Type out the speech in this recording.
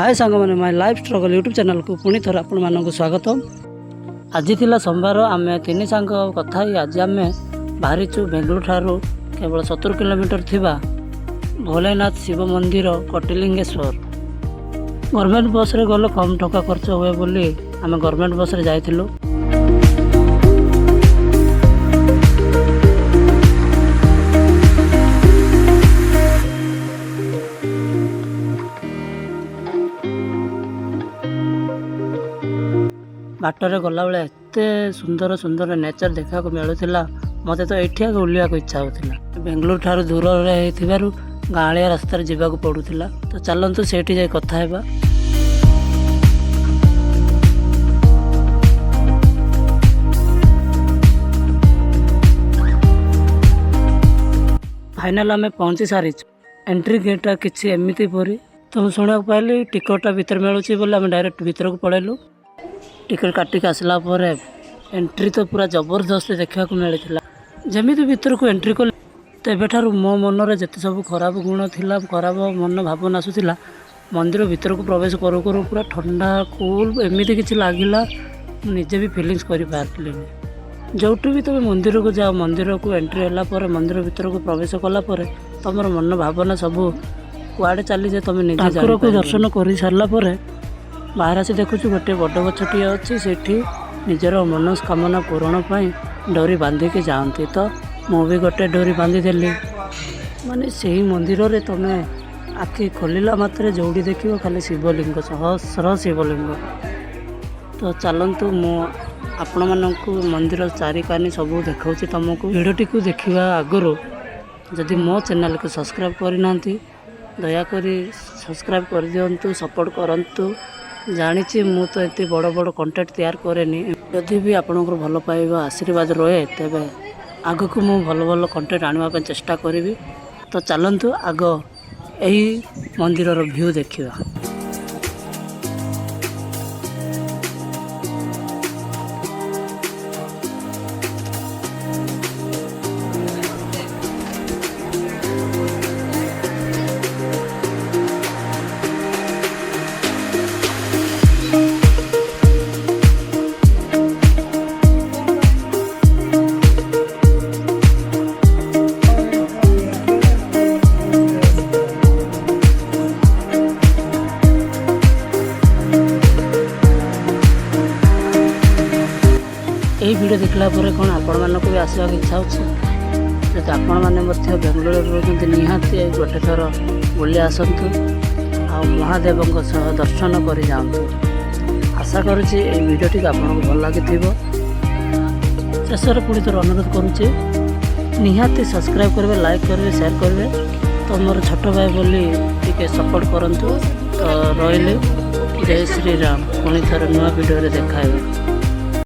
हाय सांग मैंने my life struggle YouTube channel को पुणी थर आपण मानक स्वागत। आज थिला सोमवार आम तीन सांग कथा आज आम बाहरीचु बेंगलुरु ठारू केवल 70 किलोमीटर थिबा भोलेनाथ शिव मंदिर कटिलिंगेश्वर। गवर्नमेंट बस रे गले कम टका खर्च हुए बोली आम गवर्नमेंट बस रे जाइथिलु। बाटर गला बेले एते सुंदर सुंदर नेचर देखा मिलूला मत तो ये ओल्लिया इच्छा होता। बेंगलुरु ठारू दूर गाँलिया रास्तार जावाक पड़ूला। तो चलतु से जा कथा हेबा। फाइनाल आम पहुँची सारी एंट्री गेटा किसी एमती परी तो शुणा पाइली टिकटा भितर मिलूँ बोले आम डायरेक्ट भीतर को पलैलु। टिकट काटिक आसला एंट्री तो पूरा जबरदस्त देखा मिलता। जमी भीतर को एंट्री कल तो मो मनरे जिते सब खराब गुण थिला खराब मन भावना आसूला मंदिर भीतर को प्रवेश करू करू पूरा ठंडा कूल एमती किसी लगिला निजे भी फिलिंग्स कर पारे। जोटू भी तुम मंदिर को जाओ मंदिर को एंट्री है मंदिर भीतर को प्रवेश कलापर तुम मन भावना सब कुआड़े चली जाए तुम निजे ठाकुर को दर्शन कर सारापर बाहर आसी देखु गोटे बड़ गछटी अच्छी से निजर मनस्कामना पूरण पर डोरी बांधिकी जाती। तो मुझे गोटे डोरी बांधिदेली माने से ही मंदिर रे तुम आखि खोलिला मात्रे जोड़ी देख खाली शिवलिंग सहस्र शिवलिंग। तो चलतु आपण मानक मंदिर चारिकानी सब देखा तुमको भिडटी को देखा आगु जदि मो चैनल को सब्सक्राइब करना दयाकोरी सब्सक्राइब कर दिंतु सपोर्ट करंतु। जानी मु तो ये बड़ बड़ कंटेंट तैयार कैनि जदि भी आपण भल पाइबा आशीर्वाद रहे तेज आग को मु भल भल कंटेंट आने चेष्टा करी। तो चलतु आग यही मंदिर व्यू देखा। यही वीडियो देखला कौन आपण मानक भी आसवा इच्छा होती जब आपण मैंने बेंगलुरु रोज निहाती गोटे थर बुली आसतु आ महादेव दर्शन कर जातु। आशा करुँच भिडटी आपको भल लगी शेष पुणी थर अनुरोध करुँचे निहाती सब्सक्राइब करेंगे लाइक करेंगे शेयर करेंगे। तो मोर छोट भाई बोली टी सपोर्ट करूँ। तो रही जय श्री राम पुणी थर नुआ वीडियो देखा।